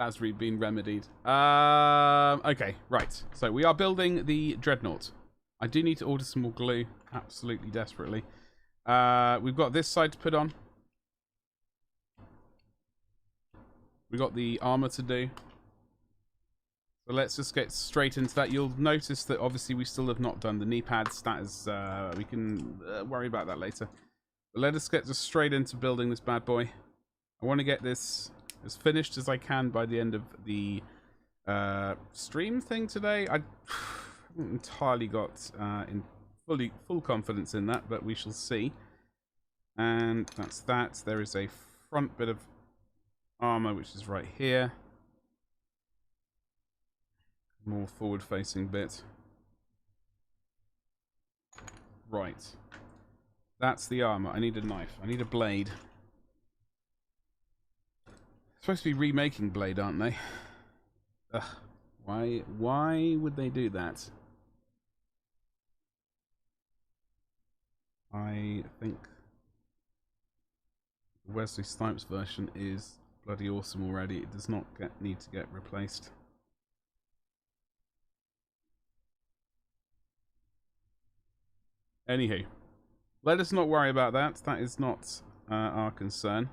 That's been remedied. Okay, right. So we are building the dreadnought. I do need to order some more glue, absolutely desperately. We've got this side to put on. We got the armor to do. So let's just get straight into that. You'll notice that obviously we still have not done the knee pads. That is, we can worry about that later. But let us get just straight into building this bad boy. I want to get this as finished as I can by the end of the stream thing today. I haven't entirely got full confidence in that, but we shall see. And that's that. There is a front bit of armor which is right here. More forward facing bit. Right. That's the armor. I need a knife. I need a blade. Supposed to be remaking Blade, aren't they? Ugh. Why would they do that? I think the Wesley Snipes version is bloody awesome already. It does not need to get replaced. Anywho, let us not worry about that. That is not our concern.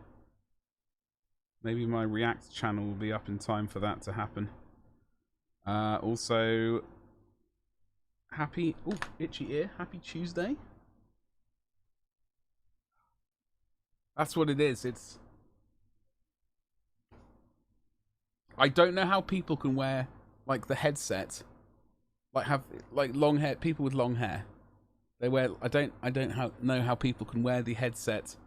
Maybe my React channel will be up in time for that to happen. Also, happy... Oh, itchy ear. Happy Tuesday. That's what it is. It's... I don't know how people can wear, like, the headset. Like, have, like, long hair... People with long hair. They wear... I don't know how people can wear the headset...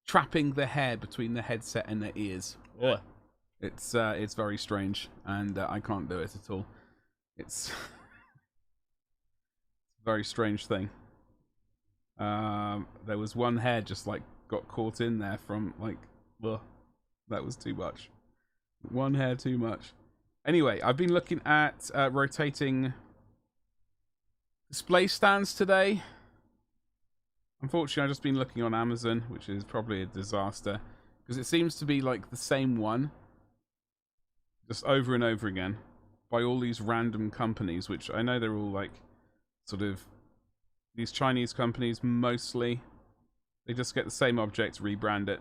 trapping the hair between the headset and their ears. Ugh. It's very strange, and I can't do it at all. It's a very strange thing. There was one hair just like got caught in there from like, ugh, that was too much. One hair too much. Anyway, I've been looking at rotating display stands today. Unfortunately, I've just been looking on Amazon, which is probably a disaster, because it seems to be like the same one, just over and over again, by all these random companies, which I know they're all like, sort of, these Chinese companies mostly. They just get the same object, rebrand it.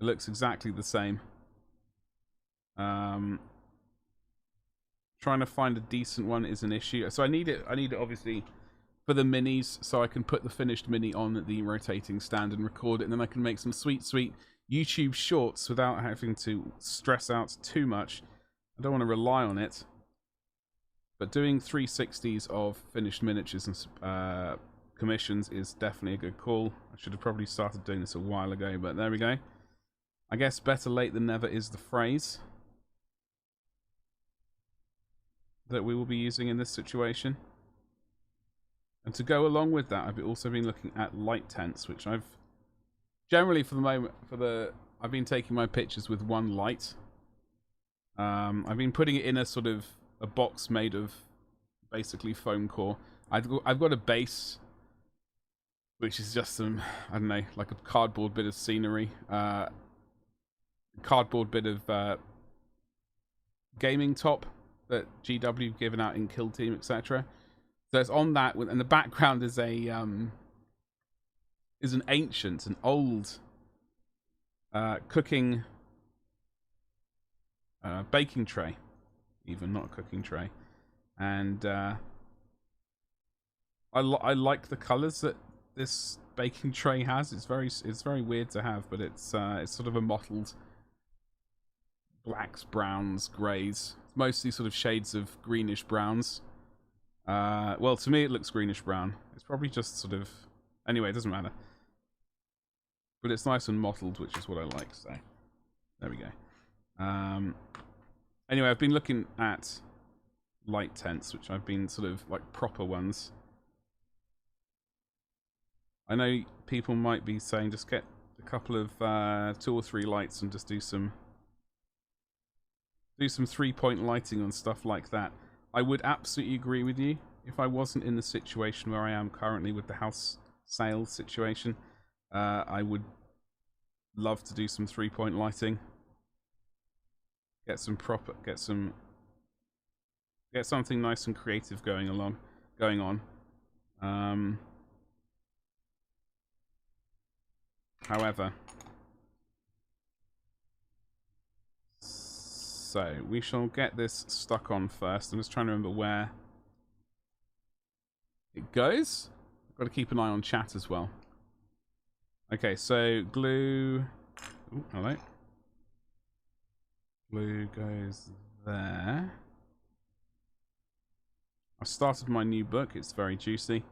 It looks exactly the same. Trying to find a decent one is an issue. So I need it obviously for the minis, so I can put the finished mini on the rotating stand and record it, and then I can make some sweet YouTube shorts without having to stress out too much. I don't want to rely on it, but doing 360s of finished miniatures and commissions is definitely a good call. I should have probably started doing this a while ago, but there we go. I guess better late than never is the phrase that we will be using in this situation. And to go along with that, I've also been looking at light tents, which I've generally, for the moment, I've been taking my pictures with one light. I've been putting it in a sort of a box made of basically foam core. I've got a base, which is just some, I don't know, like a cardboard bit of scenery, cardboard bit of gaming top that GW have given out in Kill Team, etc. So it's on that, and the background is an old cooking baking tray, even not a cooking tray, and I like the colors that this baking tray has. It's very weird to have, but it's sort of a mottled blacks, browns, greys, mostly sort of shades of greenish browns. Well, to me it looks greenish brown. It's probably just sort of... Anyway, it doesn't matter. But it's nice and mottled, which is what I like, so... There we go. Anyway, I've been looking at light tents, which I've been sort of, like, proper ones. I know people might be saying just get a couple of 2 or 3 lights and just do some 3-point lighting on stuff like that. I would absolutely agree with you. If I wasn't in the situation where I am currently with the house sales situation, I would love to do some 3-point lighting. get something nice and creative going on. However, so we shall get this stuck on first. I'm just trying to remember where it goes. I've got to keep an eye on chat as well. Okay, so glue. Ooh, hello. Glue goes there. I started my new book. It's very juicy.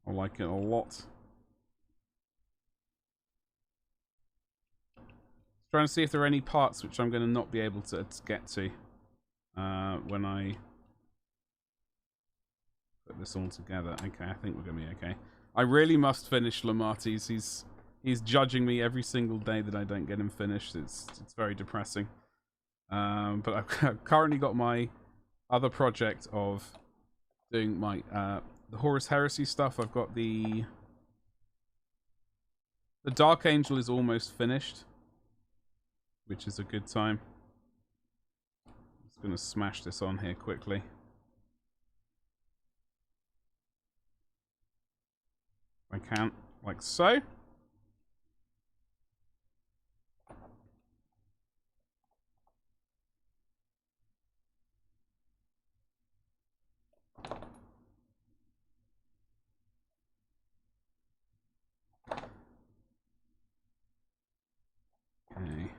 I like it a lot. Trying to see if there are any parts which I'm going to not be able to get to when I put this all together. Okay, I think we're going to be okay. I really must finish Lamartis. He's judging me every single day that I don't get him finished. It's very depressing. But I've currently got my other project of doing my the Horus Heresy stuff. I've got the Dark Angel is almost finished, which is a good time. I'm just going to smash this on here quickly. If I can, like so. Okay.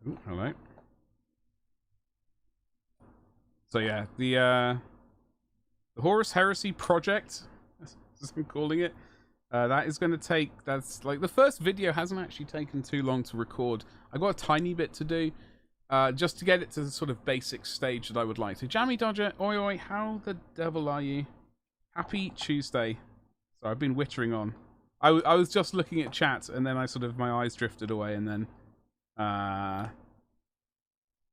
Ooh, hello. So yeah, the Horus Heresy project, as I'm calling it, that is going to take. That's like the first video hasn't actually taken too long to record. I got a tiny bit to do, just to get it to the sort of basic stage that I would like to. Jammy Dodger, oi oi, how the devil are you? Happy Tuesday. So I've been wittering on. I was just looking at chat, and then my eyes drifted away, and then I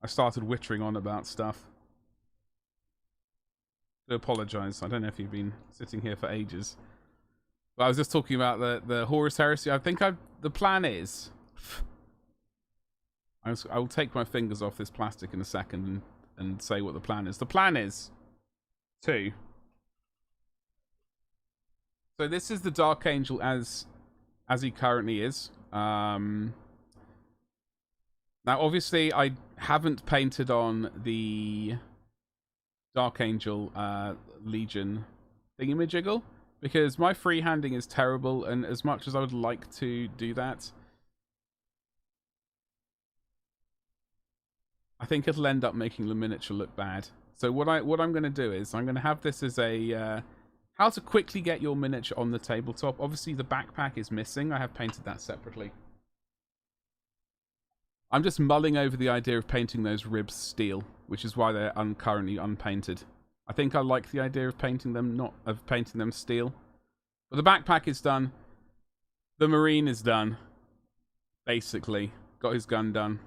started wittering on about stuff. I apologize. I don't know if you've been sitting here for ages. But I was just talking about the Horus Heresy. I think the plan is... I will take my fingers off this plastic in a second and say what the plan is. The plan is to... So this is the Dark Angel as he currently is. Now, obviously, I haven't painted on the Dark Angel Legion thingamajiggle because my freehanding is terrible, and as much as I would like to do that, I think it'll end up making the miniature look bad. So what I'm going to do is I'm going to have this as a how to quickly get your miniature on the tabletop. Obviously, the backpack is missing. I have painted that separately. I'm just mulling over the idea of painting those ribs steel, which is why they're currently unpainted. I think I like the idea of painting them steel. But the backpack is done. The Marine is done. Basically, got his gun done.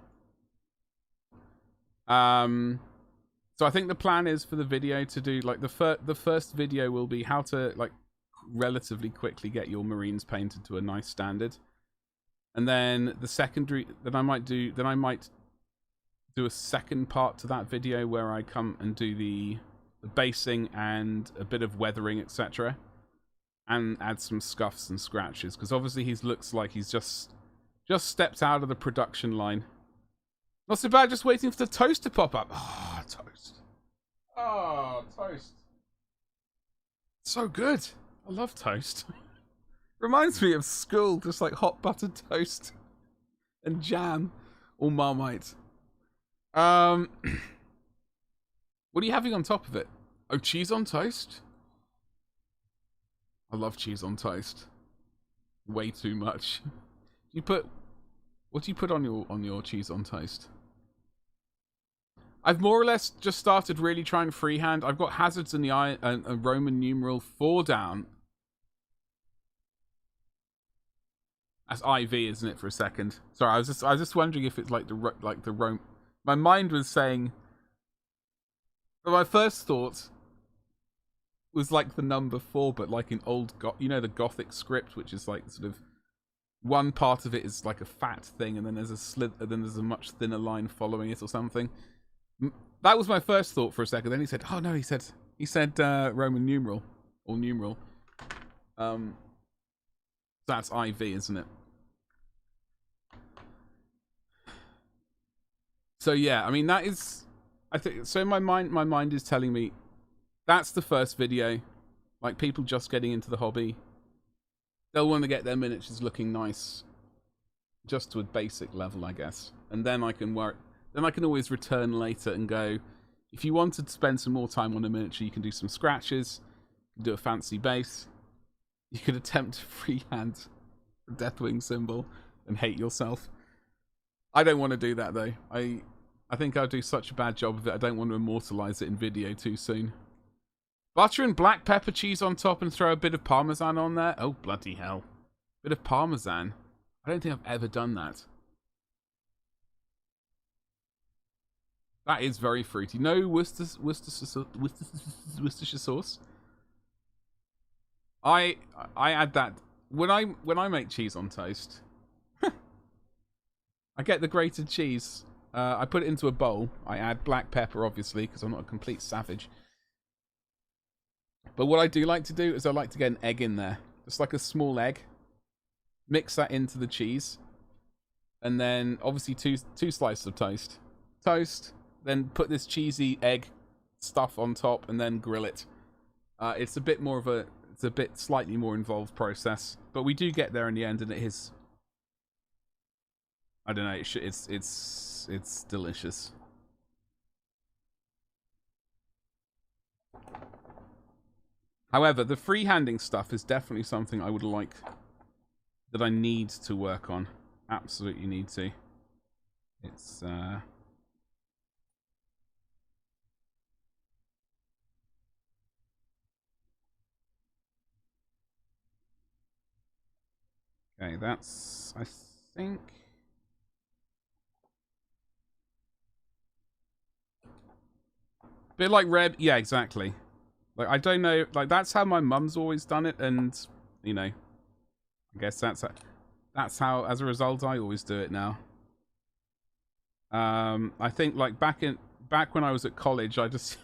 So I think the plan is for the video to do like the first video will be how to like relatively quickly get your Marines painted to a nice standard. And then the secondary that I might do a second part to that video where I come and do the basing and a bit of weathering, etc. And add some scuffs and scratches, because obviously he looks like he's just stepped out of the production line. Not so bad, just waiting for the toast to pop up. Ah, oh, toast. Ah, oh, toast. So good. I love toast. Reminds me of school, just like hot buttered toast and jam or Marmite. What are you having on top of it? Oh, cheese on toast? I love cheese on toast. Way too much. What do you put on your cheese on toast? I've more or less just started really trying freehand. I've got hazards in the eye and a Roman numeral 4 down. That's IV, isn't it? For a second. Sorry, I was just wondering if it's like the Rome. My mind was saying. But my first thought was like the number 4, but like in old the Gothic script, which is like sort of one part of it is like a fat thing, and then there's a much thinner line following it or something. That was my first thought for a second. Then he said, "Oh no," he said Roman numeral or numeral. That's IV, isn't it? So yeah, I mean that is, I think so. My mind is telling me that's the first video. Like people just getting into the hobby, they'll want to get their miniatures looking nice, just to a basic level, I guess. And then I can work. Then I can always return later and go. If you wanted to spend some more time on a miniature, you can do some scratches, you can do a fancy base. You could attempt to freehand the Deathwing symbol and hate yourself. I don't want to do that though. I think I'll do such a bad job of it. I don't want to immortalize it in video too soon. Butter and black pepper cheese on top and throw a bit of parmesan on there. Oh bloody hell! Bit of parmesan. I don't think I've ever done that. That is very fruity. No Worcestershire sauce. I add that when I make cheese on toast. I get the grated cheese. I put it into a bowl. I add black pepper, obviously, because I'm not a complete savage. But what I do like to do is I like to get an egg in there, just like a small egg. Mix that into the cheese, and then obviously two slices of toast. Toast. Then put this cheesy egg stuff on top, and then grill it. It's a bit more of a, it's a bit slightly more involved process, but we do get there in the end, and it is. I don't know. It's delicious. However, the freehanding stuff is definitely something I would like, that I need to work on. Absolutely need to. It's okay, that's, I think, bit like Reb. Yeah, exactly. Like, I don't know, like, that's how my mum's always done it, and, you know, I guess that's how, as a result, I always do it now. I think, like, back when I was at college, I just,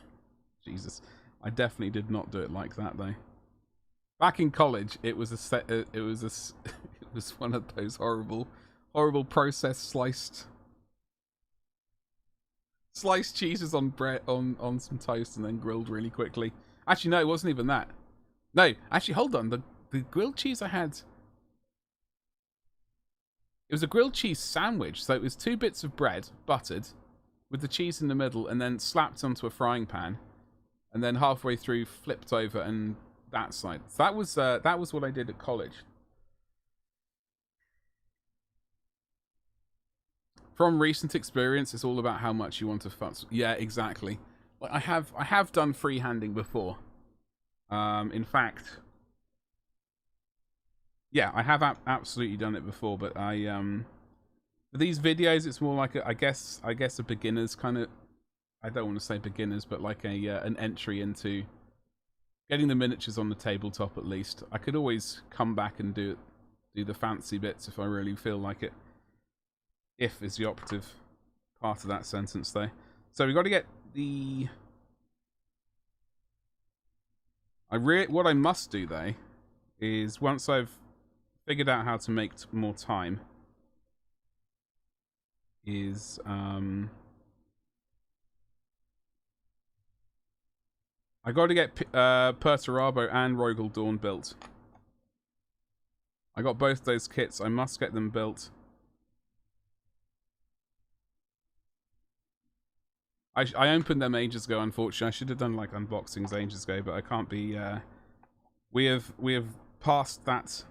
Jesus, I definitely did not do it like that, though. Back in college, it was it was one of those horrible processed sliced cheeses on bread, on some toast, and then grilled really quickly. Actually, no, it wasn't even that. No, actually, hold on. The grilled cheese I had, it was a grilled cheese sandwich. So it was 2 bits of bread, buttered, with the cheese in the middle, and then slapped onto a frying pan, and then halfway through flipped over, and that side. So that was what I did at college. From recent experience, it's all about how much you want to fuss. Yeah, exactly. Like I have done freehanding before. In fact, yeah, I have absolutely done it before. But for these videos, it's more like I guess a beginner's kind of. I don't want to say beginners, but like an entry into getting the miniatures on the tabletop at least. I could always come back and do the fancy bits if I really feel like it. If is the operative part of that sentence, though. So we've got to get the. What I must do though is once I've figured out how to make more time is I got to get Perturabo and Rogal Dawn built. I got both those kits. I must get them built. I opened them ages ago, unfortunately. I should have done like unboxings ages ago, but I can't be we have passed that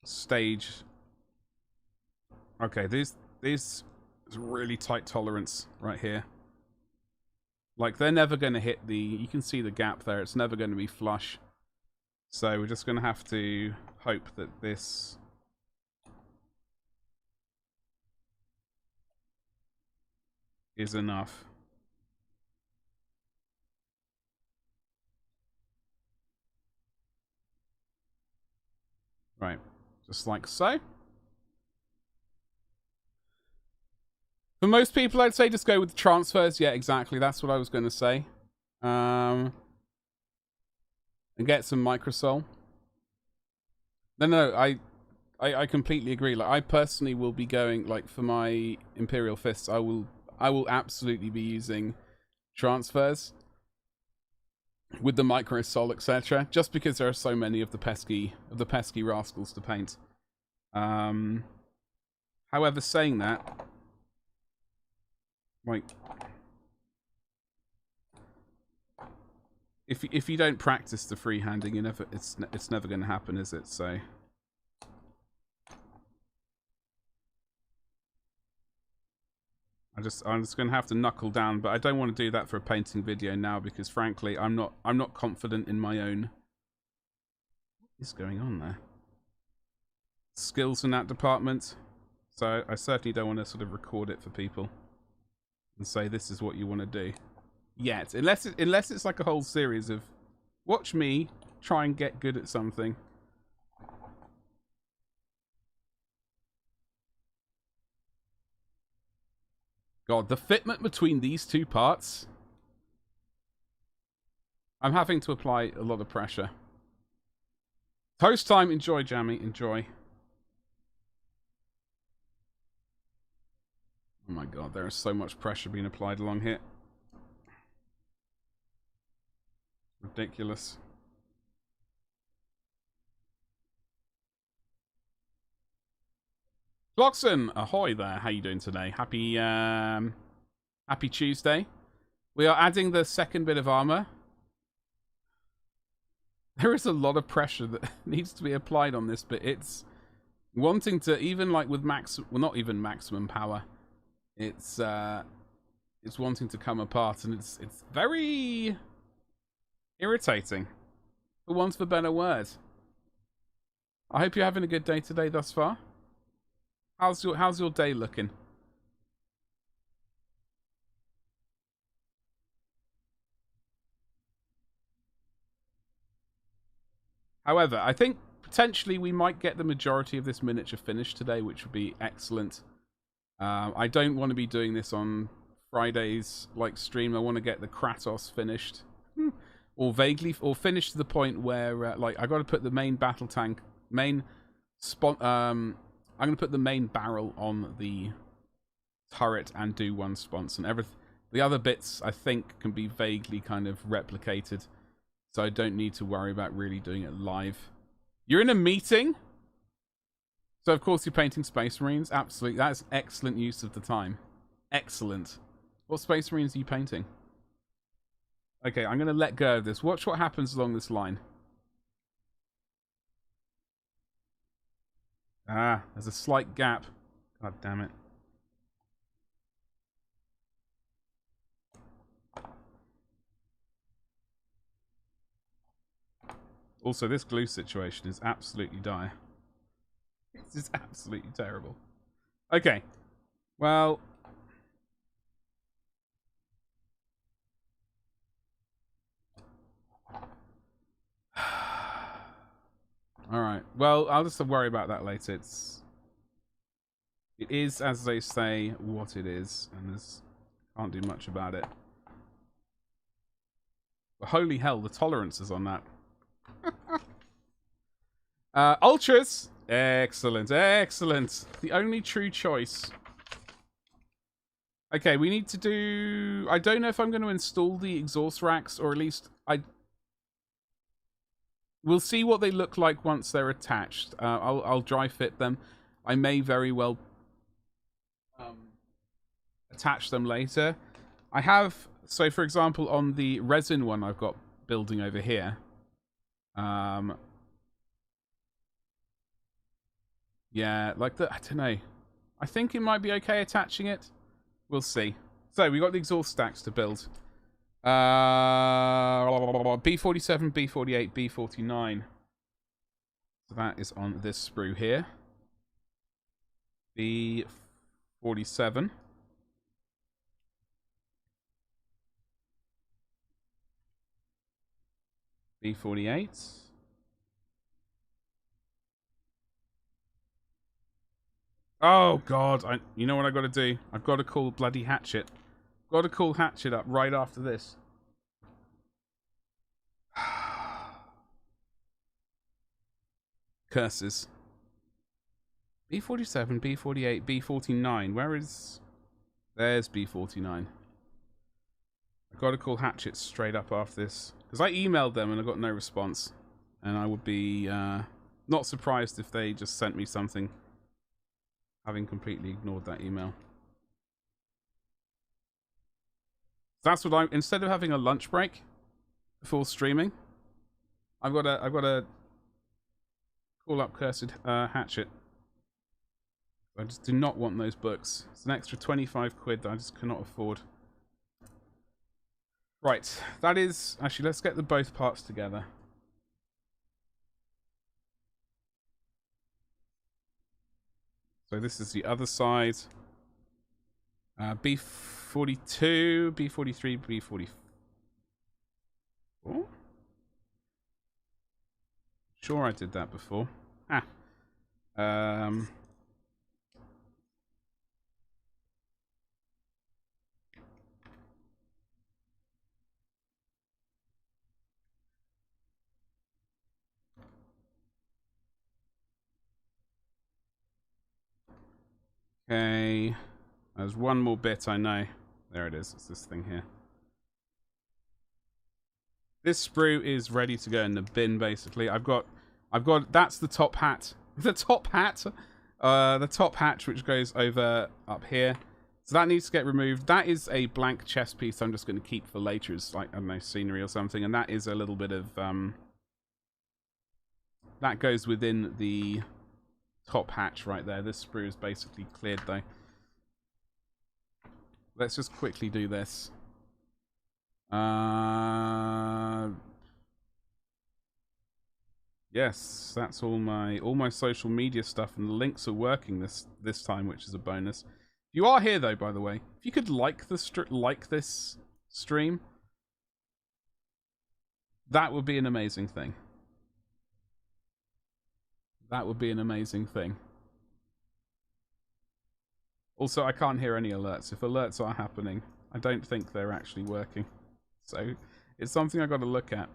stage. Okay, these is really tight tolerance right here. Like they're never gonna hit the, you can see the gap there, it's never gonna be flush. So we're just gonna have to hope that this is enough. Right. Just like so. For most people, I'd say just go with the transfers. Yeah, exactly. That's what I was going to say. And get some microsol. No, I completely agree. Like, I personally will be going, like, for my Imperial Fists, I will absolutely be using transfers with the microsol, etc. Just because there are so many of the pesky rascals to paint. However, saying that, like, if you don't practice the freehanding, it's never going to happen, is it? So I'm just going to have to knuckle down, but I don't want to do that for a painting video now because frankly, I'm not confident in my own. What is going on there? Skills in that department. So I certainly don't want to sort of record it for people and say this is what you want to do. Yet, unless it's like a whole series of watch me try and get good at something. God, the fitment between these two parts. I'm having to apply a lot of pressure. Toast time. Enjoy, Jammy. Enjoy. Oh my God, there is so much pressure being applied along here. Ridiculous. Bloxon, ahoy there. How you doing today? Happy Tuesday. We are adding the second bit of armor. There is a lot of pressure that needs to be applied on this, but it's wanting to, even like with not even maximum power. It's wanting to come apart, and it's very irritating, for want of a better word. I hope you're having a good day today thus far. How's your day looking? However, I think potentially we might get the majority of this miniature finished today, which would be excellent. I don't want to be doing this on Friday's like stream. I want to get the Kratos finished, or finished to the point where like I got to put the main battle tank, I'm going to put the main barrel on the turret and do one sponge, and everything. The other bits I think can be vaguely kind of replicated, so I don't need to worry about really doing it live. You're in a meeting? So of course you're painting Space Marines? Absolutely. That is excellent use of the time. Excellent. What Space Marines are you painting? Okay, I'm going to let go of this. Watch what happens along this line. Ah, there's a slight gap. God damn it. Also, this glue situation is absolutely dire. This is absolutely terrible. Okay. Well... Alright. Well, I'll just worry about that later. It is, as they say, what it is. And there's... Can't do much about it. But holy hell, the tolerances on that. Ultras! Excellent, excellent. The only true choice. Okay, we need to do... I don't know if I'm going to install the exhaust racks, or at least we'll see what they look like once they're attached. I'll dry fit them. I may very well attach them later. I have... So, for example, on the resin one I've got building over here... yeah, like the... I don't know. I think it might be okay attaching it. We'll see. So, we got the exhaust stacks to build. B47, B48, B49. So that is on this sprue here. B47. B48. Oh God! You know what I got to do? I've got to call bloody Hatchet. Got to call Hatchet up right after this. Curses. B47, B48, B49. Where is? There's B49. I've got to call Hatchet straight up after this because I emailed them and I got no response, and I would be not surprised if they just sent me something, having completely ignored that email. That's what instead of having a lunch break before streaming, I've got to call up cursed Hatchet. I just do not want those books. It's an extra 25 quid that I just cannot afford. Right, that is... Actually, let's get the both parts together. So this is the other side. B42, B43, B44. Sure I did that before. Okay. There's one more bit I know. There it is. It's this thing here. This sprue is ready to go in the bin, basically. I've got that's the top hat. The top hat. The top hatch which goes over up here. So that needs to get removed. That is a blank chest piece I'm just going to keep for later as, like, I don't know, scenery or something. And that is a little bit of that goes within the top hatch right there. This sprue is basically cleared though. Let's just quickly do this. Yes, that's all my social media stuff, and the links are working this time, which is a bonus. If you are here though, by the way, if you could like this stream, that would be an amazing thing. That would be an amazing thing. Also, I can't hear any alerts. If alerts are happening, I don't think they're actually working. So it's something I got to look at.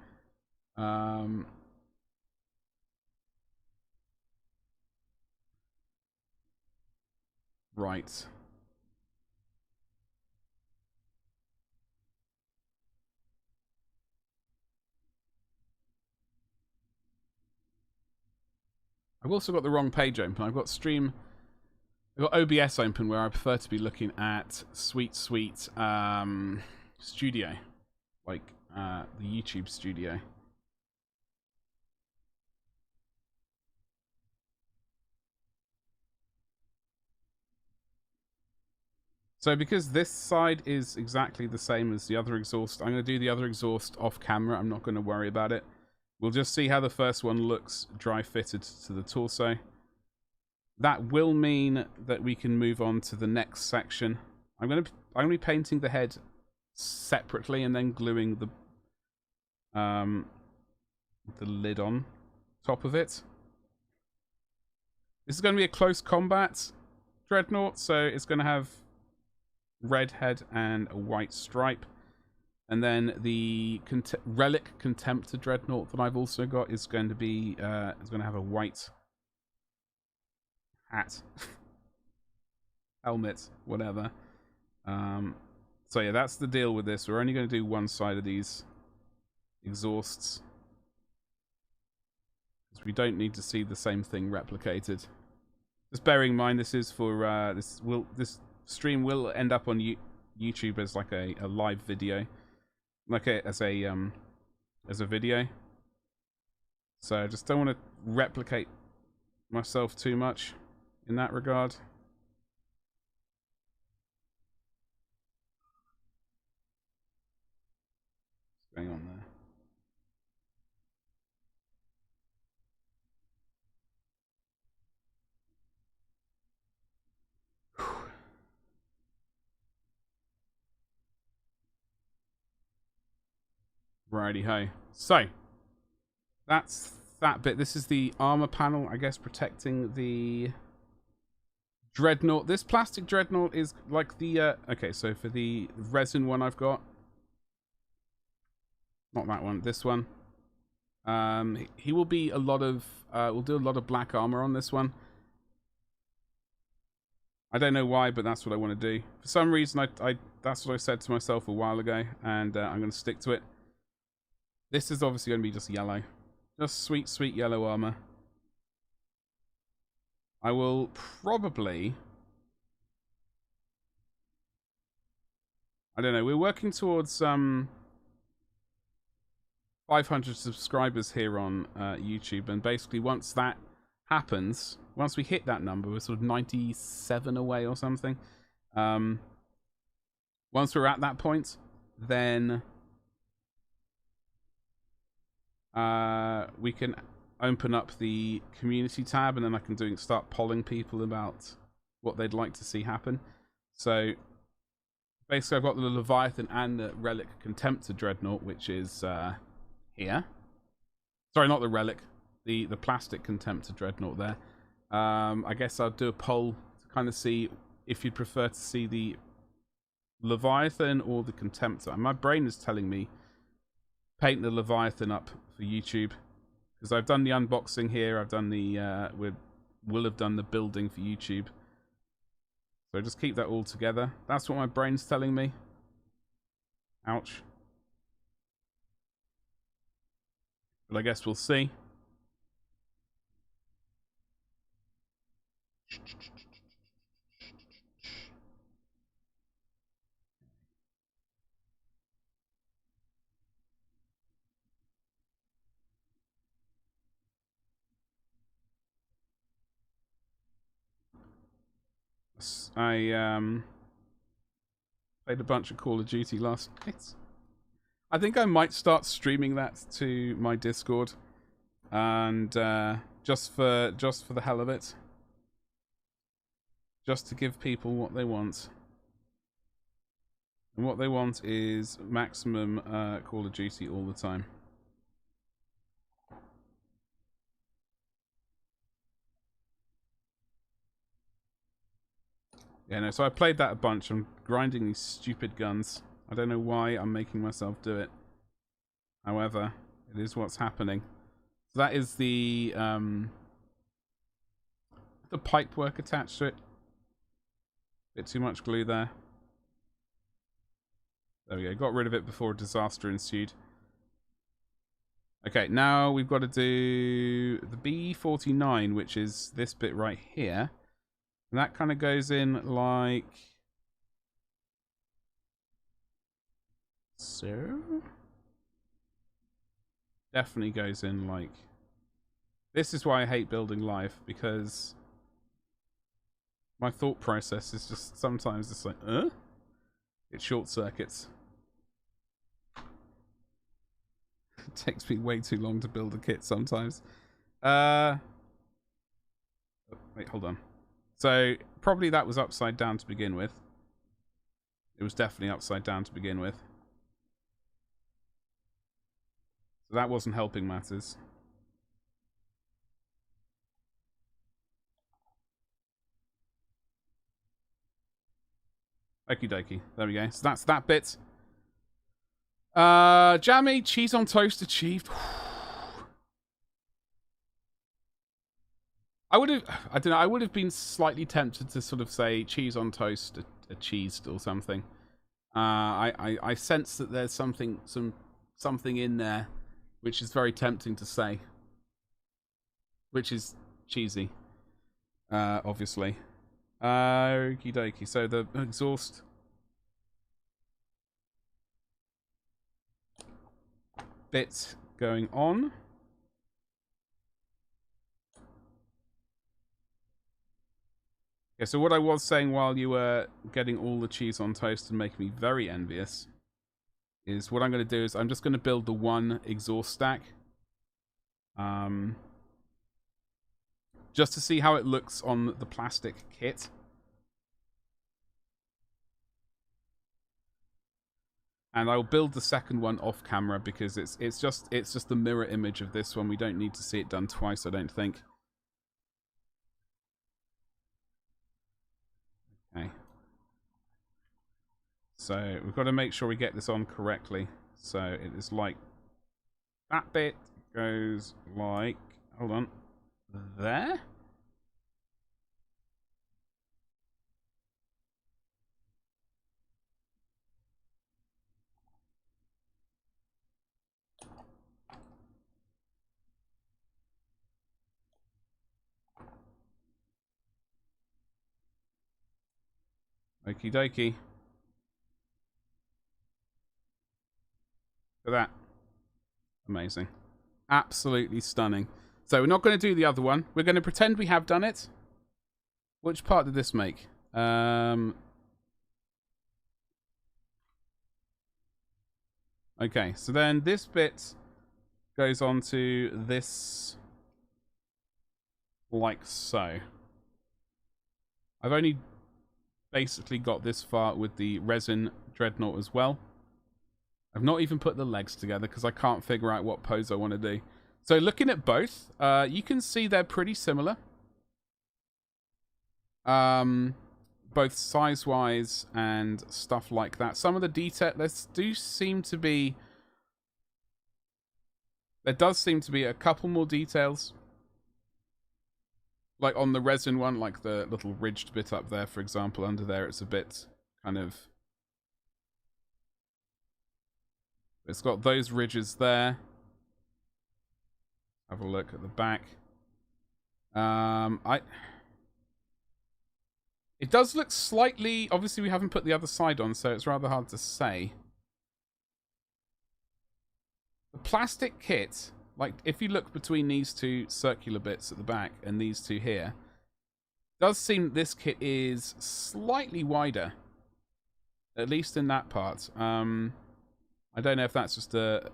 Right. I've also got the wrong page open. I've got OBS open where I prefer to be looking at Sweet Studio, like the YouTube studio. So because this side is exactly the same as the other exhaust, I'm going to do the other exhaust off camera. I'm not going to worry about it. We'll just see how the first one looks dry fitted to the torso. That will mean that we can move on to the next section. I'm going to be painting the head separately and then gluing the lid on top of it. This is going to be a close combat dreadnought, so it's going to have red head and a white stripe. And then the relic contemptor dreadnought that I've also got is going to be is going to have a white hat, helmet, whatever. So yeah, that's the deal with this. We're only going to do one side of these exhausts because we don't need to see the same thing replicated. Just bearing in mind, this is for this stream will end up on YouTube as like a live video, like as a video. So I just don't want to replicate myself too much in that regard. What's going on there? Righty ho. So that's that bit. This is the armor panel, I guess, protecting the Dreadnought. This plastic dreadnought is like the... okay, so for the resin one I've got... Not that one, this one. He will be a lot of... we'll do a lot of black armor on this one. I don't know why, but that's what I want to do. For some reason, that's what I said to myself a while ago, and I'm going to stick to it. This is obviously going to be just yellow. Just sweet, sweet yellow armor. I will probably... I don't know, we're working towards 500 subscribers here on YouTube, and basically once that happens, once we hit that number, we're sort of 97 away or something. Once we're at that point, then we can open up the community tab, and then I can start polling people about what they'd like to see happen. So basically I've got the Leviathan and the Relic Contemptor Dreadnought, which is here. Sorry, not the Relic, the plastic Contemptor Dreadnought there. I guess I'll do a poll to kind of see if you'd prefer to see the Leviathan or the Contemptor. And my brain is telling me paint the Leviathan up for YouTube, because I've done the unboxing here. I've done the will have done the building for YouTube. So just keep that all together. That's what my brain's telling me. Ouch. But I guess we'll see. I played a bunch of Call of Duty last night. I think I might start streaming that to my Discord, and just for the hell of it, just to give people what they want. And what they want is maximum Call of Duty all the time. Yeah, no, so I played that a bunch. I'm grinding these stupid guns. I don't know why I'm making myself do it. However, it is what's happening. So that is the pipe work attached to it. Bit too much glue there. There we go. Got rid of it before a disaster ensued. Okay, now we've got to do the B49, which is this bit right here. And that kind of goes in like so. Definitely goes in like... This is why I hate building live, because my thought process is just sometimes just like, it short circuits. It takes me way too long to build a kit sometimes. Oh, wait, hold on. So probably that was upside down to begin with. It was definitely upside down to begin with. So that wasn't helping matters. Okie dokie. There we go. So that's that bit. Jammy, cheese on toast achieved. I don't know, I would have been slightly tempted to sort of say cheese on toast achieved or something. I sense that there's something in there which is very tempting to say. Which is cheesy. Obviously. Okie dokie. So the exhaust bit going on. Yeah, so what I was saying while you were getting all the cheese on toast and making me very envious is what I'm going to do is I'm just going to build the one exhaust stack. Just to see how it looks on the plastic kit. And I'll build the second one off camera because it's just the mirror image of this one. We don't need to see it done twice, I don't think. So we've got to make sure we get this on correctly. So it is like that bit goes like, hold on, there. Okie dokie. Look at that. Amazing. Absolutely stunning. So we're not going to do the other one. We're going to pretend we have done it. Which part did this make? Okay, so then this bit goes on to this like so. I've only basically got this far with the resin dreadnought as well. I've not even put the legs together because I can't figure out what pose I want to do. So looking at both, you can see they're pretty similar. Both size-wise and stuff like that. Some of the detail, there does seem to be a couple more details. Like on the resin one, like the little ridged bit up there, for example, under there, it's a bit kind of... It's got those ridges there. Have a look at the back. It does look slightly... Obviously, we haven't put the other side on, so it's rather hard to say. The plastic kit, like, if you look between these two circular bits at the back and these two here, does seem this kit is slightly wider. At least in that part. I don't know if that's just a...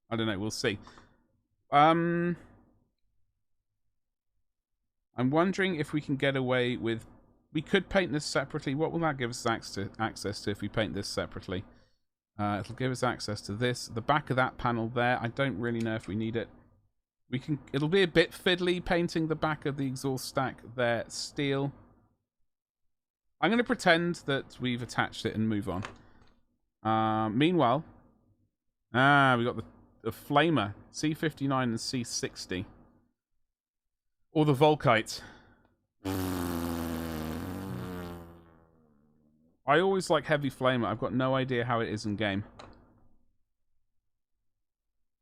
I don't know, we'll see. I'm wondering if we can get away with... We could paint this separately. What will that give us access to if we paint this separately? It'll give us access to this. The back of that panel there, I don't really know if we need it. We can. It'll be a bit fiddly painting the back of the exhaust stack there steel. I'm going to pretend that we've attached it and move on. Meanwhile, we got the flamer, C59 and C60. Or the Volkite. I always like heavy flamer. I've got no idea how it is in game.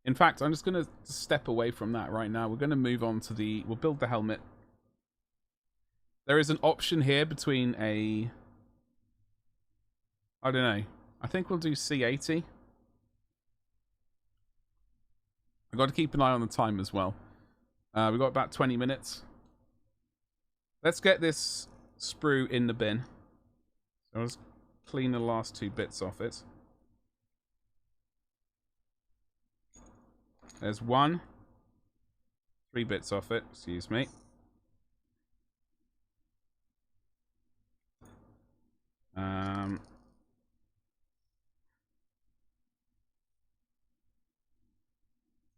In fact, I'm just going to step away from that right now. We're going to move on to the... We'll build the helmet. There is an option here between a... I don't know. I think we'll do C80. I've got to keep an eye on the time as well. We've got about 20 minutes. Let's get this sprue in the bin. So I'll just clean the last two bits off it. There's one. 3 bits off it, excuse me.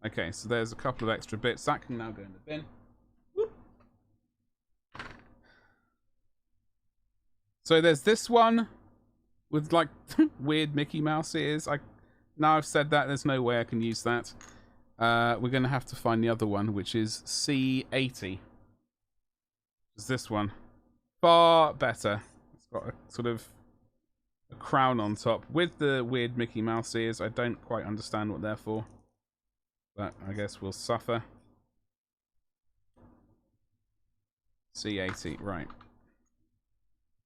Okay, so there's a couple of extra bits. That can now go in the bin. Whoop. So there's this one with like weird Mickey Mouse ears. Now I've said that, there's no way I can use that. We're going to have to find the other one, which is C80. Is this one. Far better. It's got a sort of a crown on top with the weird Mickey Mouse ears. I don't quite understand what they're for. But I guess we'll suffer. C80, right.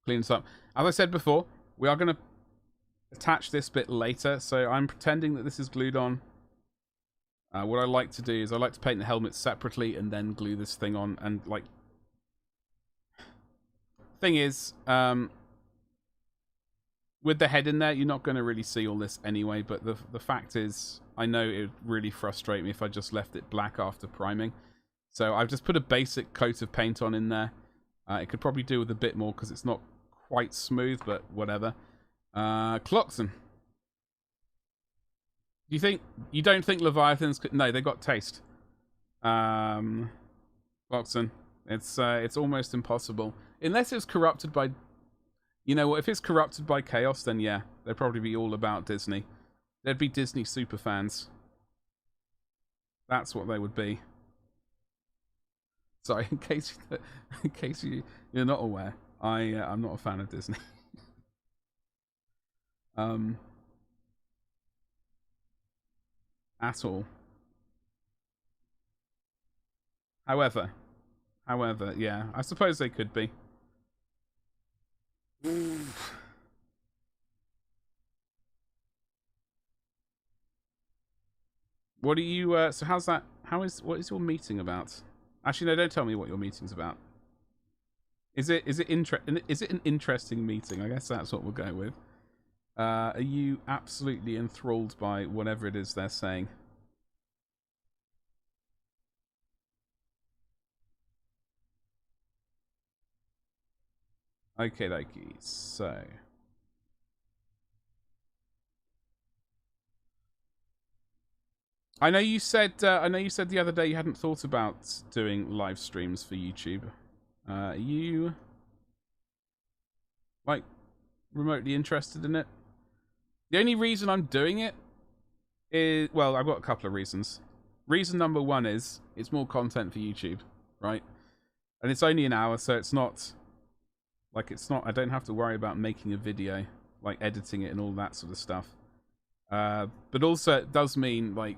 Clean this up. As I said before, we are going to attach this bit later, so I'm pretending that this is glued on. What I like to do is I like to paint the helmet separately and then glue this thing on. And like, thing is, with the head in there, you're not going to really see all this anyway. But the fact is, I know it would really frustrate me if I just left it black after priming. So I've just put a basic coat of paint on in there. It could probably do with a bit more because it's not quite smooth, but whatever. Cloxon. You don't think Leviathans could... No, they got taste. Cloxon. It's almost impossible. Unless it's corrupted by... You know what? If it's corrupted by chaos, then yeah, they'd probably be all about Disney. They'd be Disney super fans. That's what they would be. Sorry, in case you're not aware, I'm not a fan of Disney. At all. However, yeah, I suppose they could be. What are you? So how's that? What is your meeting about? Actually, no, don't tell me what your meeting's about. Is it an interesting meeting? I guess that's what we'll go with. Are you absolutely enthralled by whatever it is they're saying? Okay, dokie. So. I know you said the other day you hadn't thought about doing live streams for YouTube. Are you like remotely interested in it? The only reason I'm doing it is, well, I've got a couple of reasons. Reason number one is it's more content for YouTube, right? And it's only an hour, so it's not I don't have to worry about making a video, like editing it and all that sort of stuff. But also it does mean, like,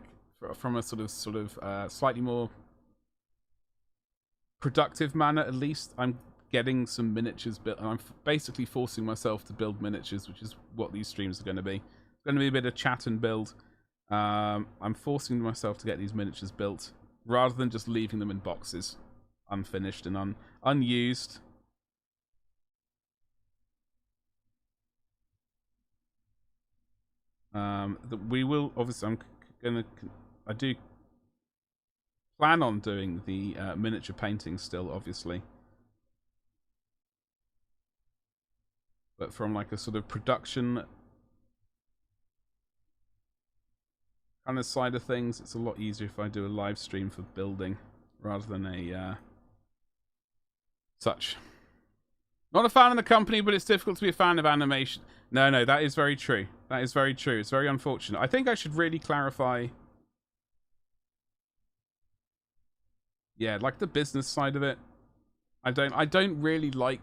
from a sort of slightly more productive manner, at least, I'm getting some miniatures built, and I'm basically forcing myself to build miniatures, which is what these streams are going to be. It's going to be a bit of chat and build. I'm forcing myself to get these miniatures built, rather than just leaving them in boxes, unfinished and unused. We will, obviously, I do plan on doing the miniature painting still, obviously. But from like a sort of production kind of side of things, it's a lot easier if I do a live stream for building rather than a such. Not a fan of the company, but it's difficult to be a fan of animation. No, that is very true. That is very true. It's very unfortunate. I think I should really clarify. Yeah, like the business side of it. I don't really like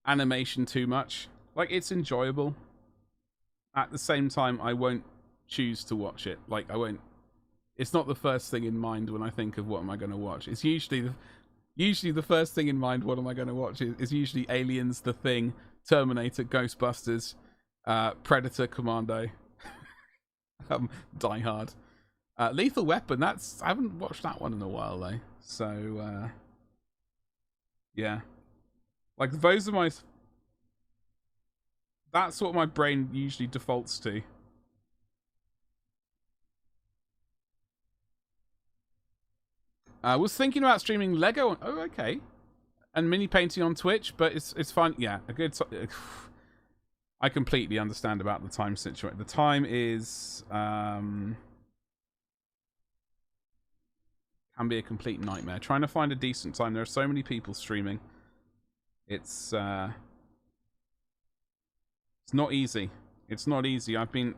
animation too much. Like, it's enjoyable. At the same time, I won't choose to watch it. Like, I won't. It's not the first thing in mind when I think of what am I going to watch. It's usually the first thing in mind. What am I going to watch? Is usually Aliens, The Thing, Terminator, Ghostbusters, Predator, Commando, Die Hard, Lethal Weapon. I haven't watched that one in a while though. So yeah, like those are that's what my brain usually defaults to. I was thinking about streaming Lego. Oh, okay. And mini painting on Twitch, but it's fun. Yeah, a good. I completely understand about the time situation. The time is can be a complete nightmare. Trying to find a decent time. There are so many people streaming. It's not easy. It's not easy. I'm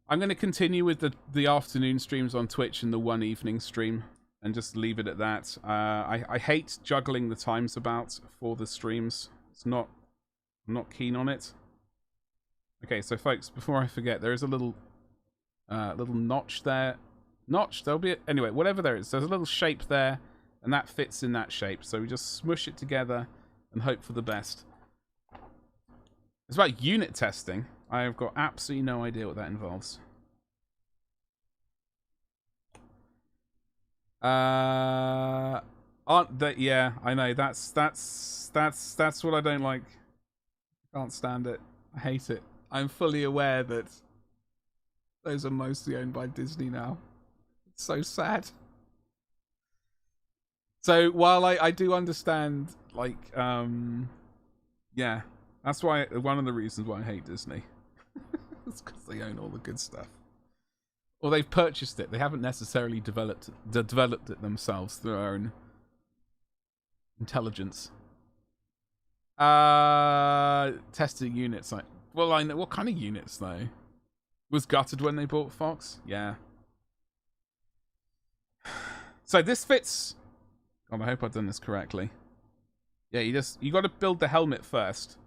going to continue with the afternoon streams on Twitch and the one evening stream, and just leave it at that. I hate juggling the times about for the streams. I'm not keen on it. Okay, so folks, before I forget, there is a little notch there. There'll be anyway, whatever there is. There's a little shape there, and that fits in that shape. So we just smush it together and hope for the best. It's about unit testing. I've got absolutely no idea what that involves. Yeah, I know. That's what I don't like. I can't stand it. I hate it. I'm fully aware that those are mostly owned by Disney now. It's so sad. So while I do understand, like, yeah, that's why one of the reasons why I hate Disney. It's because they own all the good stuff. Or they've purchased it. They haven't necessarily developed it themselves through their own intelligence. Testing units. Well, I know what kind of units though. Was gutted when they bought Fox. Yeah. So this fits. God, I hope I've done this correctly. Yeah, you got to build the helmet first,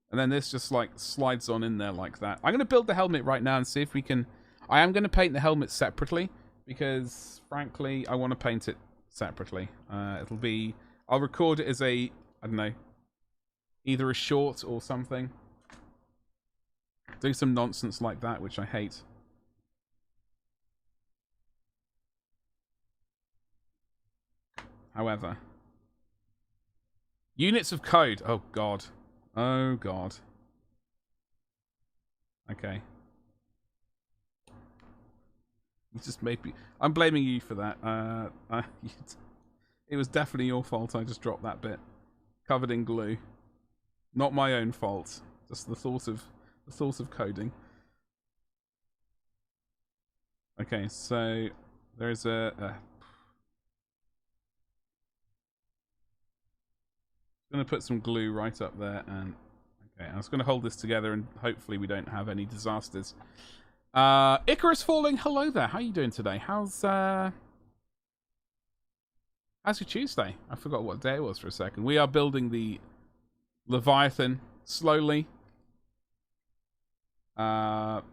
and then this just like slides on in there like that. I'm gonna build the helmet right now and see if we can. I am gonna paint the helmet separately because, frankly, I want to paint it separately. It'll be. I'll record it as a. I don't know. Either a short or something. Do some nonsense like that, which I hate. However. Units of code. Oh, God. Oh, God. Okay. You just made me... I'm blaming you for that. It was definitely your fault. I just dropped that bit. Covered in glue. Not my own fault. Just the thought of coding. Okay, so there's a I'm gonna put some glue right up there, and okay, I was gonna hold this together, and hopefully we don't have any disasters. Icarus Falling, hello there. How are you doing today? How's your Tuesday? I forgot what day it was for a second. We are building the Leviathan slowly. We're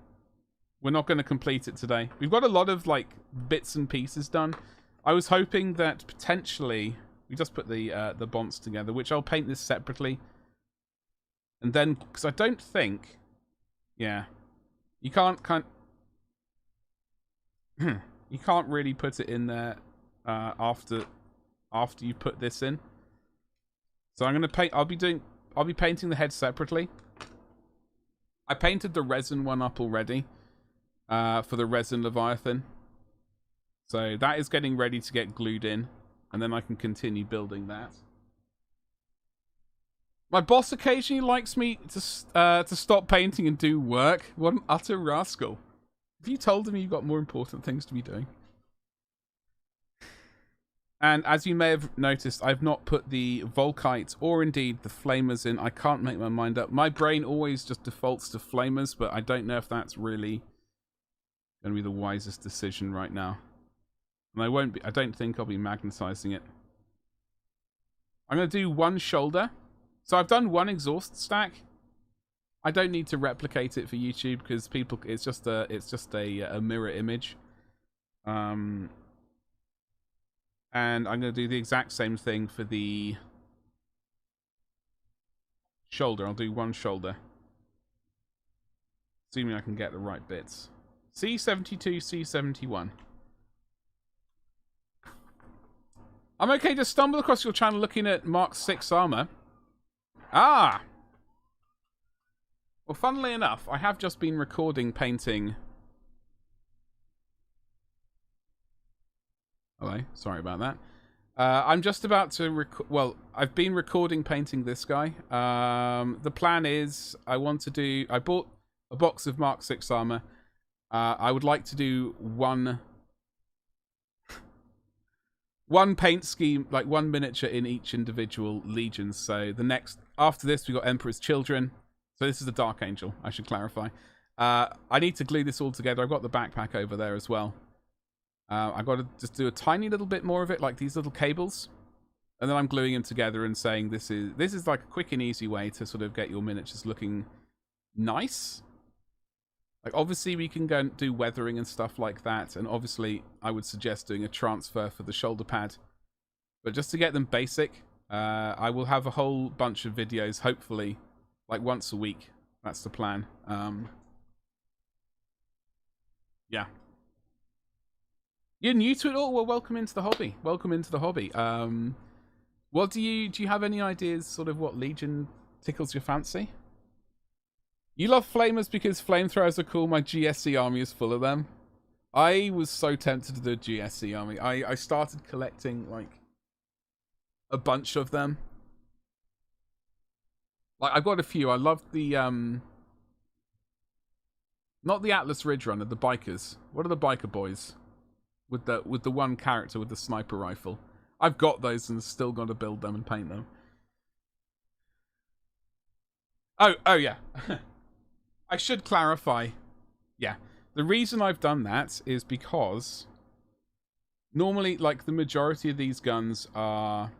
not going to complete it today. We've got a lot of like bits and pieces done. I was hoping that potentially we just put the bonds together, which I'll paint this separately, and then because I don't think, yeah, you can't you can't really put it in there after you put this in. So I'm gonna paint. I'll be painting the head separately. I painted the resin one up already for the resin Leviathan. So that is getting ready to get glued in, and then I can continue building that. My boss occasionally likes me to stop painting and do work. What an utter rascal. Have you told him you've got more important things to be doing? And as you may have noticed, I've not put the Volkite or indeed the Flamers in. I can't make my mind up. My brain always just defaults to Flamers, but I don't know if that's really going to be the wisest decision right now. And I don't think I'll be magnetizing it. I'm going to do one shoulder. So I've done one exhaust stack. I don't need to replicate it for YouTube because it's just a mirror image. And I'm going to do the exact same thing for the shoulder. I'll do one shoulder. Assuming I can get the right bits. C72, C71. I'm okay to stumble across your channel looking at Mark 6 armor. Ah! Well, funnily enough, I have just been recording painting... Hello, sorry about that. I'm just about to well, I've been recording painting this guy. The plan is I bought a box of Mark 6 armor. I would like to do one paint scheme, like one miniature in each individual legion. So after this we got Emperor's Children. So this is the Dark Angel, I should clarify. I need to glue this all together. I've got the backpack over there as well. I've got to just do a tiny little bit more of it, like these little cables. And then I'm gluing them together and saying this is like a quick and easy way to sort of get your miniatures looking nice. Like, obviously, we can go and do weathering and stuff like that. And obviously, I would suggest doing a transfer for the shoulder pad. But just to get them basic, I will have a whole bunch of videos, hopefully, like once a week. That's the plan. Yeah. You're new to it all? Well, welcome into the hobby. Welcome into the hobby. What do you have any ideas, sort of what legion tickles your fancy? You love flamers because flamethrowers are cool. My GSC army is full of them. I was so tempted to do a GSC army. I started collecting, like, a bunch of them. Like, I've got a few. I love the, not the Atlas Ridge Runner, the bikers. What are the biker boys? With the one character with the sniper rifle. I've got those and still got to build them and paint them. Oh yeah. I should clarify. Yeah. The reason I've done that is because normally, like, the majority of these guns are...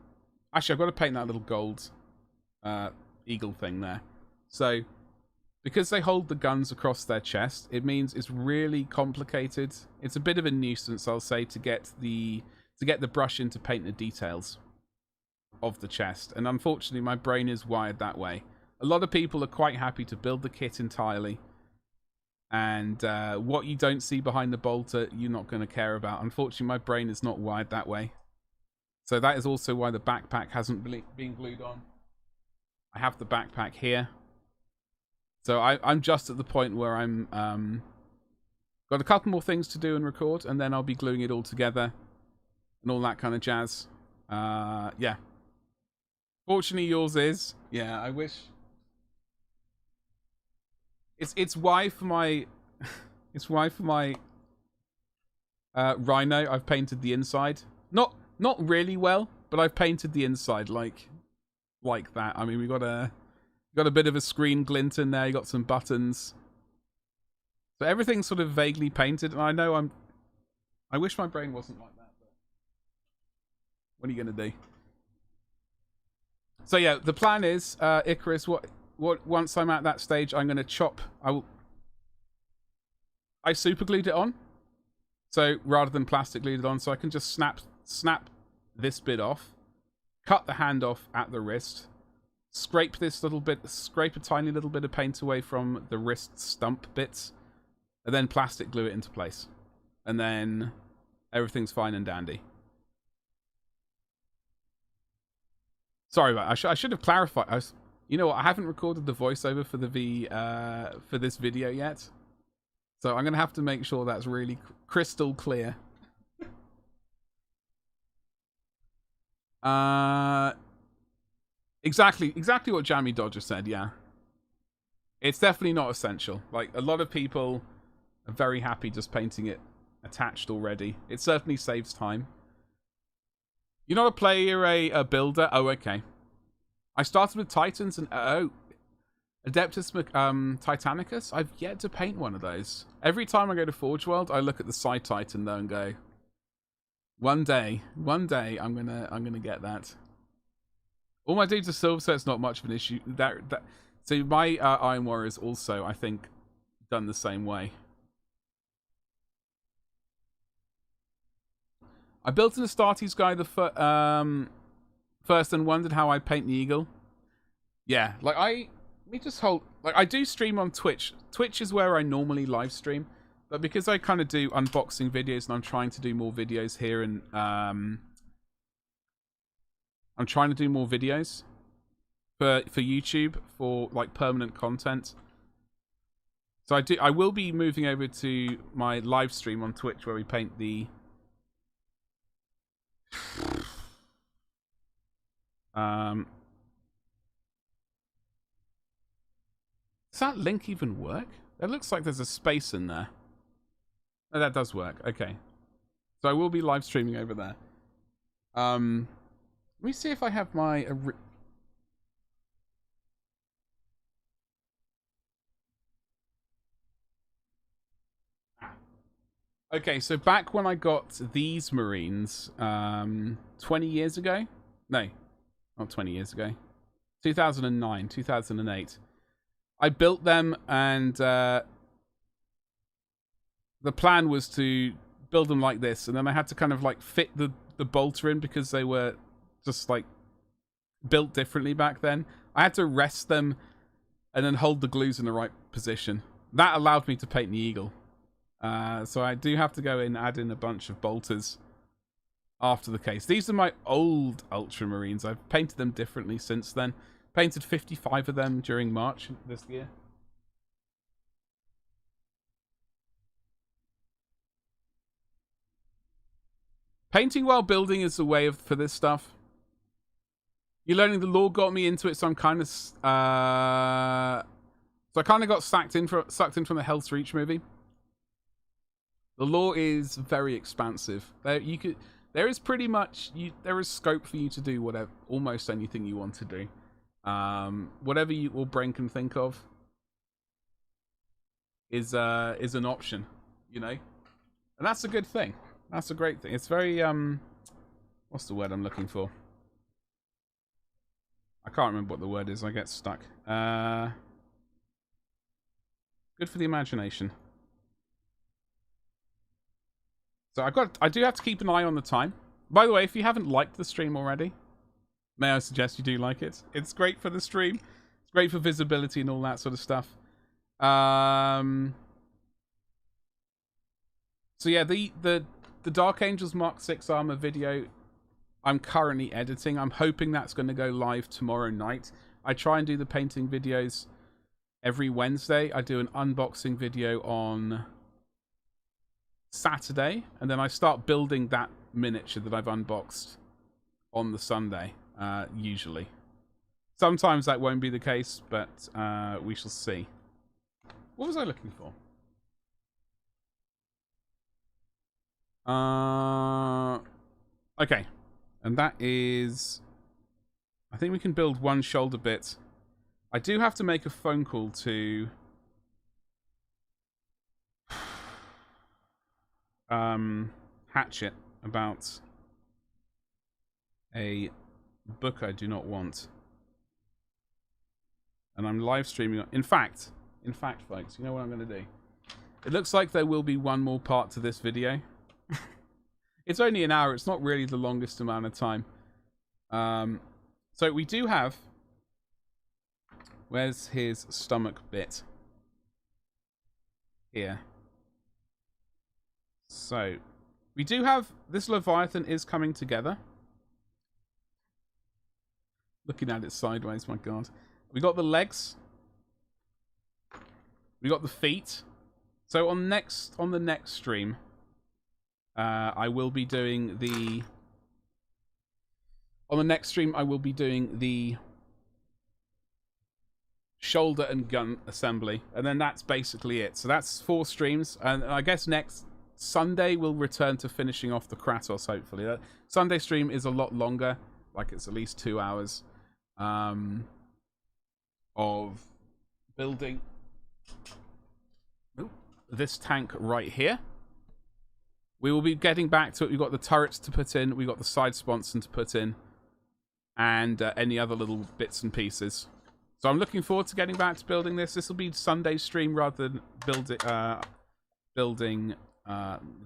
Actually, I've got to paint that little gold eagle thing there. So, because they hold the guns across their chest, it means it's really complicated. It's a bit of a nuisance, I'll say, to get the brush in to paint the details of the chest. And unfortunately, my brain is wired that way. A lot of people are quite happy to build the kit entirely. And what you don't see behind the bolter, you're not going to care about. Unfortunately, my brain is not wired that way. So that is also why the backpack hasn't been glued on. I have the backpack here. So I'm just at the point where I'm got a couple more things to do and record, and then I'll be gluing it all together and all that kind of jazz. Yeah. Fortunately, yours is. Yeah, I wish. It's why for my it's why for my Rhino I've painted the inside. Not really well, but I've painted the inside like that. I mean, we got a bit of a screen glint in there. You got some buttons. So everything's sort of vaguely painted, and I know I wish my brain wasn't like that, but what are you gonna do? So yeah, the plan is, Icarus, what once I'm at that stage, I'm gonna chop. I super glued it on, so rather than plastic glued it on, so I can just snap this bit off, cut the hand off at the wrist, scrape a tiny little bit of paint away from the wrist stump bits, and then plastic glue it into place, and then everything's fine and dandy. Sorry about that. I should have clarified. You know what? I haven't recorded the voiceover for for this video yet, so I'm gonna have to make sure that's really crystal clear. Exactly what Jammy Dodger said. Yeah, it's definitely not essential. Like, a lot of people are very happy just painting it attached already. It certainly saves time. You're not a player, a builder? Oh, okay. I started with Titans and... Oh. Adeptus Titanicus? I've yet to paint one of those. Every time I go to Forge World, I look at the side Titan though and go, one day, I'm gonna get that. All my dudes are silver, so it's not much of an issue. So my Iron Warriors also, I think, done the same way. I built an Astartes guy first and wondered how I paint the eagle. Yeah, like I do stream on Twitch. Twitch is where I normally live stream, but because I kind of do unboxing videos and I'm trying to do more videos here, and I'm trying to do more videos for YouTube for like permanent content. So I will be moving over to my live stream on Twitch where we paint the does that link even work? It looks like there's a space in there. Oh, that does work. Okay. So I will be live streaming over there. Let me see if I have my... Okay, so back when I got these Marines, 20 years ago? No, not 20 years ago. 2009, 2008. I built them, and the plan was to build them like this, and then I had to kind of like fit the bolter in because they were just like built differently back then. I had to rest them and then hold the glues in the right position. That allowed me to paint the eagle. So I do have to go in and add in a bunch of bolters after the case. These are my old Ultramarines. I've painted them differently since then. Painted 55 of them during March this year. Painting while building is the way for this stuff. You're learning the lore got me into it, so I'm kind of... so I kind of got sucked in from the Hell's Reach movie. The lore is very expansive. There is pretty much... there is scope for you to do almost anything you want to do. Whatever your brain can think of is an option, you know, and that's a good thing. That's a great thing. It's very what's the word I'm looking for? I can't remember what the word is. I get stuck. Good for the imagination. So I do have to keep an eye on the time. By the way, if you haven't liked the stream already, may I suggest you do like it? It's great for the stream. It's great for visibility and all that sort of stuff. So yeah, the Dark Angels Mark 6 armor video I'm currently editing. I'm hoping that's going to go live tomorrow night. I try and do the painting videos every Wednesday. I do an unboxing video on Saturday, and then I start building that miniature that I've unboxed on the Sunday, usually. Sometimes that won't be the case, but we shall see. What was I looking for? Okay. And that is... I think we can build one shoulder bit. I do have to make a phone call to... Hatchet about a book I do not want. And I'm live streaming. In fact, folks, you know what I'm going to do? It looks like there will be one more part to this video. It's only an hour. It's not really the longest amount of time. So we do have... Where's his stomach bit? Here. So, we do have... This Leviathan is coming together. Looking at it sideways, my god. We got the legs. We got the feet. So on the next stream, I will be doing the... On the next stream, I will be doing the shoulder and gun assembly. And then that's basically it. So that's 4 streams. And I guess next Sunday we'll return to finishing off the Kratos, hopefully. That Sunday stream is a lot longer. Like it's at least 2 hours of building this tank right here. We will be getting back to it. We've got the turrets to put in. We've got the side sponson to put in. And any other little bits and pieces. So I'm looking forward to getting back to building this. This will be Sunday stream rather than building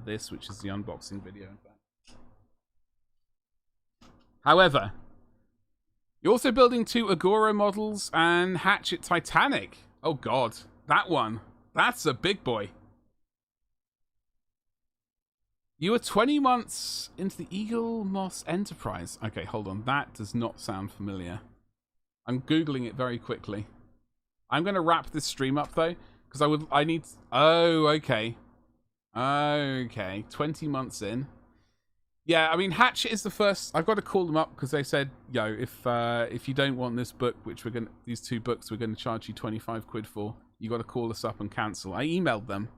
this, which is the unboxing video. In fact. However, you're also building 2 Agora models and Hatchet Titanic. Oh god, that one. That's a big boy. You were 20 months into the Eagle Moss Enterprise. Okay, hold on. That does not sound familiar. I'm Googling it very quickly. I'm going to wrap this stream up, though, because I need... Oh, okay. Okay, 20 months in. Yeah, I mean, Hatchet is the first... I've got to call them up because they said, yo, if you don't want this book, which we're going to... These 2 books we're going to charge you 25 quid for, you got to call us up and cancel. I emailed them.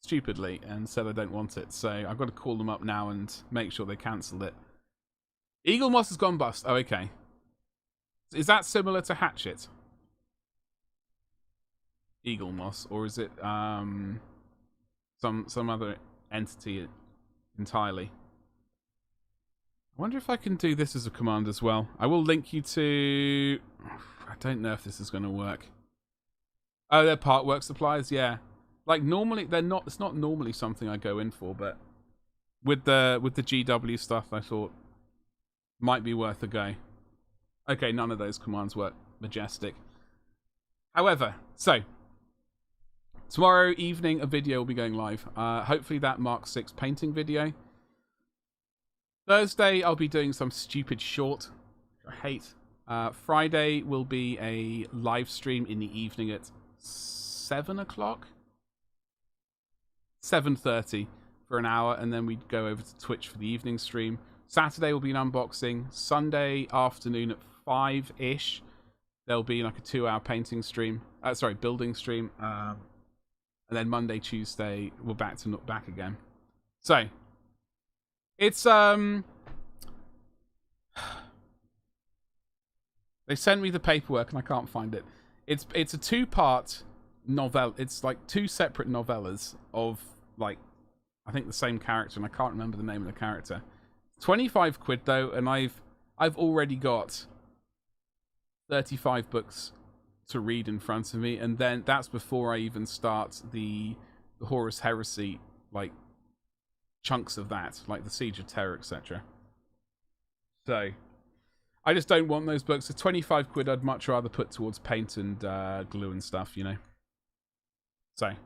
Stupidly, and said I don't want it. So I've got to call them up now and make sure they cancelled it. Eagle Moss has gone bust. Oh, okay. Is that similar to Hatchet? Eagle Moss, or is it some other entity entirely? I wonder if I can do this as a command as well. I will link you to... I don't know if this is going to work. Oh, they're part work suppliers, yeah. Like normally they're not. It's not normally something I go in for, but with the GW stuff, I thought might be worth a go. Okay, none of those commands work. Majestic. However, so tomorrow evening a video will be going live. Hopefully that Mark 6 painting video. Thursday I'll be doing some stupid short, which I hate. Friday will be a live stream in the evening at 7 o'clock. 7:30 for an hour, and then we'd go over to Twitch for the evening stream. Saturday will be an unboxing. Sunday afternoon at 5-ish, there'll be like a 2-hour painting stream. Building stream. And then Monday, Tuesday, we're back again. So it's They sent me the paperwork and I can't find it. It's a 2-part novel. It's like 2 separate novellas of like I think the same character, and I can't remember the name of the character. 25 quid though, and I've already got 35 books to read in front of me, and then that's before I even start the Horus Heresy like chunks of that, like the Siege of Terror, etc. So I just don't want those books. So 25 quid I'd much rather put towards paint and glue and stuff, you know. So I'm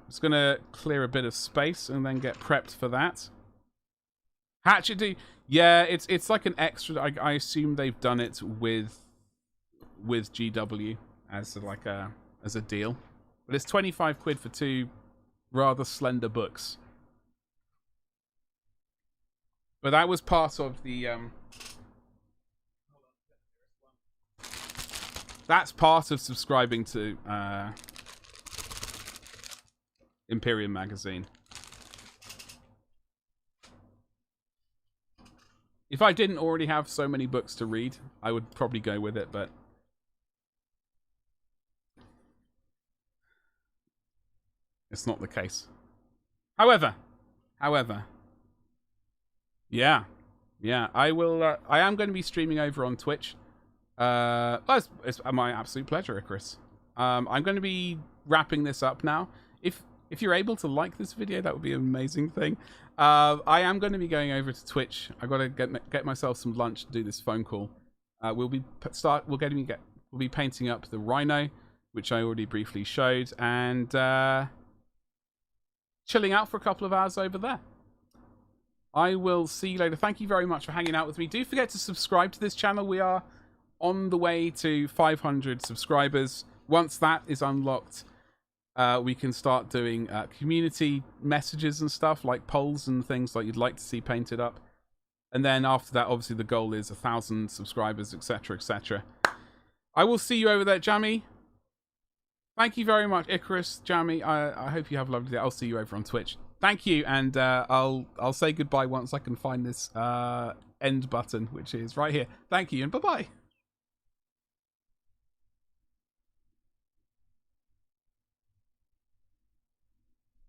just gonna clear a bit of space and then get prepped for that. Hatchet D, yeah, it's like an extra. I assume they've done it with GW as like as a deal, but it's 25 quid for 2 rather slender books. But that was part of the that's part of subscribing to Imperium magazine. If I didn't already have so many books to read, I would probably go with it, but it's not the case. However, yeah, I will. I am going to be streaming over on Twitch. It's my absolute pleasure, Icarus. I'm going to be wrapping this up now. If you're able to like this video, that would be an amazing thing. I am going to be going over to Twitch. I got to get myself some lunch to do this phone call. We'll be painting up the Rhino, which I already briefly showed, and chilling out for a couple of hours over there. I will see you later. Thank you very much for hanging out with me. Do forget to subscribe to this channel. We are on the way to 500 subscribers. Once that is unlocked, we can start doing community messages and stuff, like polls and things like you'd like to see painted up. And then after that, obviously the goal is 1,000 subscribers, etc, etc. I will see you over there, Jammy. Thank you very much, Icarus, Jammy. I hope you have a lovely day. I'll see you over on Twitch. Thank you, and I'll say goodbye once I can find this end button, which is right here. Thank you, and bye-bye.